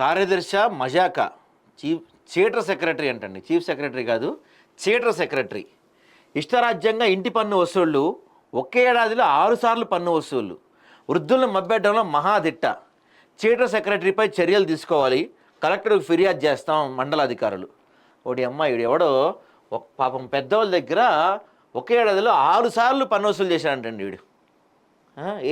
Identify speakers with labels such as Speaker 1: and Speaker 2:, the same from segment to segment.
Speaker 1: కార్యదర్శా మజాకా chief cheater secretary అంటండి. Chief secretary కాదు, cheater secretary. ఇష్టరాజ్యంగా ఇంటి పన్ను వసూళ్లు, ఒకే ఏడాదిలో 6 సార్లు పన్ను వసూళ్లు, వృద్ధులను మభ్యపెట్టడంలో మహాదిట్ట. చీటర్ సెక్రటరీపై చర్యలు తీసుకోవాలి, కలెక్టర్కు ఫిర్యాదు చేస్తాం మండలాధికారులు. ఒకటి అమ్మాయి వీడు ఎవడో పాపం పెద్దవాళ్ళ దగ్గర ఒకే ఏడాదిలో 6 సార్లు పన్ను వసూలు చేశాడంటండి వీడు.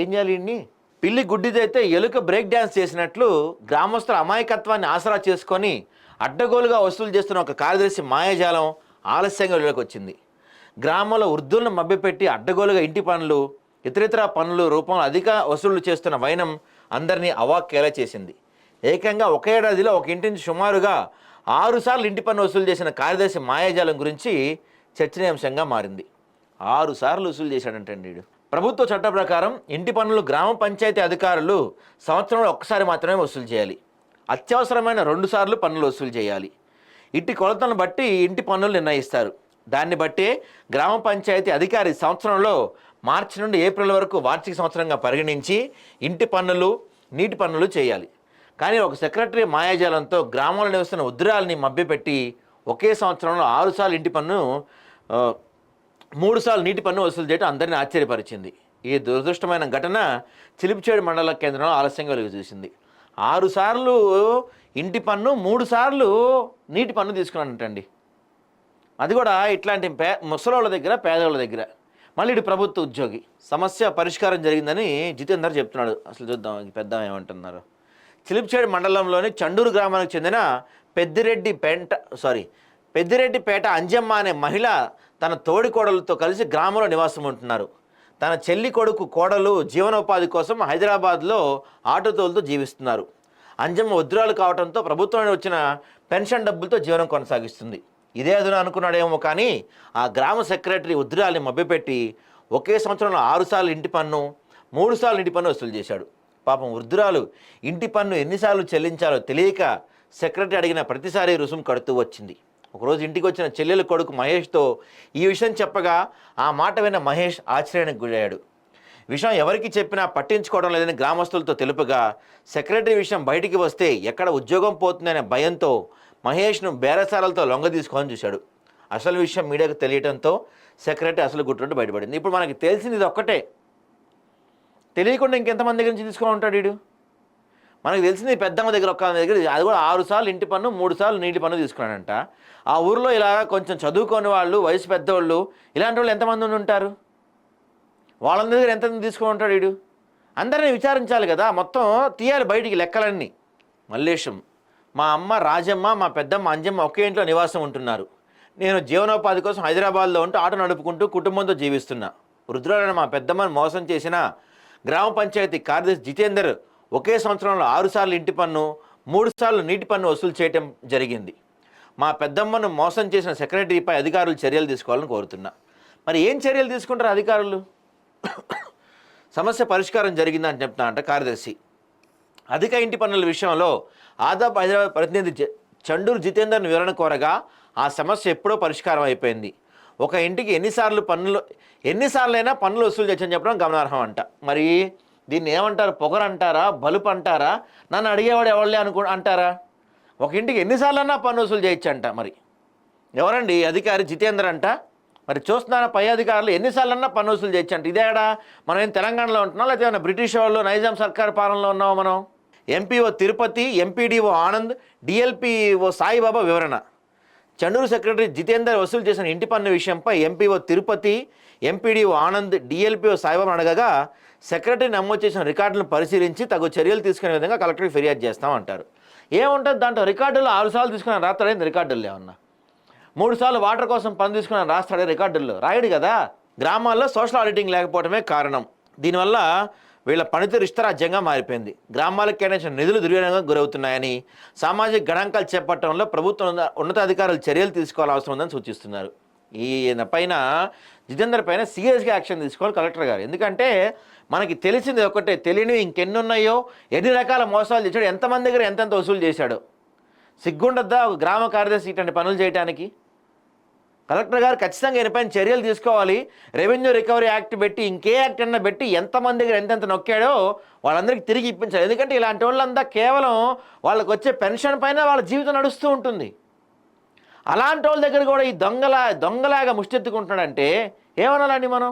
Speaker 1: ఏం చేయాలి వీడిని? పిల్లి గుడ్డిదైతే ఎలుక బ్రేక్ డ్యాన్స్ చేసినట్లు గ్రామస్తుల అమాయకత్వాన్ని ఆసరా చేసుకొని అడ్డగోలుగా వసూలు చేస్తున్న ఒక కార్యదర్శి మాయాజాలం ఆలస్యంగా వెలుగులోకి వచ్చింది. గ్రామంలో వృద్ధులను మభ్యపెట్టి అడ్డగోలుగా ఇంటి పనులు, ఇతరితర పనులు రూపంలో అధిక వసూళ్లు చేస్తున్న వైనం అందరినీ అవాక్కేలా చేసింది. ఏకంగా ఒక ఏడాదిలో ఒక ఇంటి నుంచి సుమారుగా 6 సార్లు ఇంటి పన్ను వసూలు చేసిన కార్యదర్శి మాయాజాలం గురించి చర్చనీయాంశంగా మారింది. 6 సార్లు వసూలు చేశాడంటండి వీడు. ప్రభుత్వ చట్ట ప్రకారం ఇంటి పన్నులు గ్రామ పంచాయతీ అధికారులు సంవత్సరంలో ఒక్కసారి మాత్రమే వసూలు చేయాలి. అత్యవసరమైన 2 సార్లు పన్నులు వసూలు చేయాలి. ఇంటి కొలతలను బట్టి ఇంటి పన్నులు నిర్ణయిస్తారు. దాన్ని బట్టే గ్రామ పంచాయతీ అధికారి సంవత్సరంలో మార్చి నుండి ఏప్రిల్ వరకు వార్షిక సంవత్సరంగా పరిగణించి ఇంటి పన్నులు, నీటి పన్నులు చేయాలి. కానీ ఒక సెక్రటరీ మాయాజాలంతో గ్రామంలో నివసిస్తున్న ఉద్రాలని మభ్యపెట్టి ఒకే సంవత్సరంలో 6 సార్లు ఇంటి పన్ను, 3 సార్లు నీటి పన్ను వసూలు చేయడం అందరినీ ఆశ్చర్యపరిచింది. ఈ దురదృష్టమైన ఘటన చిలిపిచేడు మండల కేంద్రంలో ఆలస్యంగా వెలుగు చూసింది. 6 సార్లు ఇంటి పన్ను, 3 సార్లు నీటి పన్ను తీసుకున్నానంటండి. అది కూడా ఇట్లాంటి ముసలోళ్ళ దగ్గర, పేదవాళ్ళ దగ్గర. మళ్ళీ ఇటు ప్రభుత్వ ఉద్యోగి. సమస్య పరిష్కారం జరిగిందని జితేందర్ చెప్తున్నాడు. అసలు చూద్దాం పెద్ద ఏమంటున్నారు. చిలిపిచేడు మండలంలోని చండూరు గ్రామానికి చెందిన పెద్దిరెడ్డిపేట అంజమ్మ అనే మహిళ తన తోడి కోడలతో కలిసి గ్రామంలో నివాసం ఉంటున్నారు. తన చెల్లి కొడుకు కోడలు జీవనోపాధి కోసం హైదరాబాద్లో ఆటో తోలుతూ జీవిస్తున్నారు. అంజమ్మ వృద్ధురాలు కావడంతో ప్రభుత్వానికి వచ్చిన పెన్షన్ డబ్బులతో జీవనం కొనసాగిస్తుంది. ఇదే అదును అనుకున్నాడేమో కానీ ఆ గ్రామ సెక్రటరీ వృద్ధురాలిని మభ్యపెట్టి ఒకే సంవత్సరంలో 6 సార్లు ఇంటి పన్ను, 3 సార్లు ఇంటి పన్ను వసూలు చేశాడు. పాపం వృద్ధురాలు ఇంటి పన్ను ఎన్నిసార్లు చెల్లించాలో తెలియక సెక్రటరీ అడిగిన ప్రతిసారి రుసుము కడుతూ వచ్చింది. ఒకరోజు ఇంటికి వచ్చిన చెల్లెలు కొడుకు మహేష్తో ఈ విషయం చెప్పగా ఆ మాట విన్న మహేష్ ఆశ్చర్యానికి గురయ్యాడు. విషయం ఎవరికి చెప్పినా పట్టించుకోవడం లేదని గ్రామస్తులతో తెలుపగా సెక్రటరీ విషయం బయటికి వస్తే ఎక్కడ ఉద్యోగం పోతుందనే భయంతో మహేష్ను బేరసారాలతో లొంగ తీసుకొని చూశాడు. అసలు విషయం మీడియాకు తెలియడంతో సెక్రటరీ అసలు గుట్టుండి బయటపడింది. ఇప్పుడు మనకి తెలిసింది ఇది ఒక్కటే. తెలియకుండా ఇంకెంతమంది దగ్గర నుంచి తీసుకొని ఉంటాడు వీడు? మనకు తెలిసింది పెద్దమ్మ దగ్గర, ఒక్క దగ్గర, అది కూడా 6 సార్లు ఇంటి పన్ను, 3 సార్లు నీటి పన్ను తీసుకున్నాడంట. ఆ ఊరిలో ఇలా కొంచెం చదువుకోని వాళ్ళు, వయసు పెద్దవాళ్ళు, ఇలాంటి వాళ్ళు ఎంతమంది ఉండి ఉంటారు? వాళ్ళ దగ్గర ఎంత తీసుకొని ఉంటాడు వీడు? అందరినీ విచారించాలి కదా, మొత్తం తీయాలి బయటికి లెక్కలన్నీ. మల్లేశం, మా అమ్మ రాజమ్మ, మా పెద్దమ్మ అంజమ్మ ఒకే ఇంట్లో నివాసం ఉంటున్నారు. నేను జీవనోపాధి కోసం హైదరాబాద్లో ఉంటూ ఆటో నడుపుకుంటూ కుటుంబంతో జీవిస్తున్నా. వృద్ధురాలైన మా పెద్దమ్మని మోసం చేసిన గ్రామ పంచాయతీ కార్యదర్శి జితేందర్ ఒకే సంవత్సరంలో 6 సార్లు ఇంటి పన్ను, 3 సార్లు నీటి పన్ను వసూలు చేయటం జరిగింది. మా పెద్దమ్మను మోసం చేసిన సెక్రటరీపై అధికారులు చర్యలు తీసుకోవాలని కోరుతున్నా. మరి ఏం చర్యలు తీసుకుంటారు అధికారులు? సమస్య పరిష్కారం జరిగిందని చెప్తున్నా అంట కార్యదర్శి. అధిక ఇంటి పన్నుల విషయంలో ఆదాపు హైదరాబాద్ ప్రతినిధి చండూరు జితేందర్ను వివరణ కోరగా ఆ సమస్య ఎప్పుడో పరిష్కారం అయిపోయింది. ఒక ఇంటికి ఎన్నిసార్లైనా పన్నులు వసూలు చేయొచ్చని చెప్పడం గమనార్హం అంట. మరి దీన్ని ఏమంటారు? పొగరంటారా, బలుపు అంటారా, నన్ను అడిగేవాడు ఎవరులే అంటారా? ఒక ఇంటికి ఎన్నిసార్లన్నా పన్ను వసూలు చేయొచ్చు అంట. మరి ఎవరండి అధికారి? జితేందర్ అంట. మరి చూస్తున్నారా పై అధికారులు ఎన్నిసార్లన్నా పన్ను వసూలు చేయొచ్చు అంట. ఇదేడా మనం ఏం తెలంగాణలో ఉంటున్నాం, లేకపోతే ఏమైనా బ్రిటిష్ వాళ్ళు నైజాం సర్కార్ పాలనలో ఉన్నామో మనం? MPO Tirupati, MPDO Anand, DLPO Saibaba వివరణ. చండూరు సెక్రటరీ జితేందర్ వసూలు చేసిన ఇంటి పన్ను విషయంపై MPO Tirupati, MPDO Anand, DLPO Saibaba అడగగా సెక్రటరీ నమోదు చేసిన రికార్డులను పరిశీలించి తగు చర్యలు తీసుకునే విధంగా కలెక్టర్కి ఫిర్యాదు చేస్తామంటారు. ఏముంటుంది దాంట్లో? రికార్డుల్లో 6 సార్లు తీసుకున్నాను రాస్తాడేంది? రికార్డుల్లో ఏమన్నా 3 సార్లు వాటర్ కోసం పన్ను తీసుకున్నాను రాస్తాడే? రికార్డుల్లో రాయడు కదా. గ్రామాల్లో సోషల్ ఆడిటింగ్ లేకపోవడమే కారణం. దీనివల్ల వీళ్ళ పనితీరు ఇష్టరాజ్యంగా మారిపోయింది. గ్రామాలకు కేటాయించిన నిధులు దుర్వినియోగంగా గురవుతున్నాయని, సామాజిక గణాంకాలు చేపట్టడంలో ప్రభుత్వం ఉన్నతాధికారులు చర్యలు తీసుకోవాల్సిన అవసరం ఉందని సూచిస్తున్నారు. ఈయన పైన, జితేందర్ పైన సీరియస్గా యాక్షన్ తీసుకోవాలి కలెక్టర్ గారు. ఎందుకంటే మనకి తెలిసింది ఒకటే, తెలియనివి ఇంకెన్ని ఉన్నాయో, ఎన్ని రకాల మోసాలు చేశాడు, ఎంతమంది దగ్గర ఎంతెంత వసూలు చేశాడో. సిగ్గుండద్దా ఒక గ్రామ కార్యదర్శి ఇట్లాంటి పనులు చేయడానికి? కలెక్టర్ గారు ఖచ్చితంగా ఈయనపైన చర్యలు తీసుకోవాలి. రెవెన్యూ రికవరీ యాక్ట్ పెట్టి ఇంకే యాక్ట్ అన్నా పెట్టి ఎంతమంది దగ్గర ఎంతెంత నొక్కాడో వాళ్ళందరికీ తిరిగి ఇప్పించాలి. ఎందుకంటే ఇలాంటి వాళ్ళంతా కేవలం వాళ్ళకి వచ్చే పెన్షన్ పైన వాళ్ళ జీవితం నడుస్తూ ఉంటుంది. అలాంటి వాళ్ళ దగ్గర కూడా ఈ దొంగలాగా ముష్టెత్తుకుంటున్నాడంటే ఏమనాలండి మనం?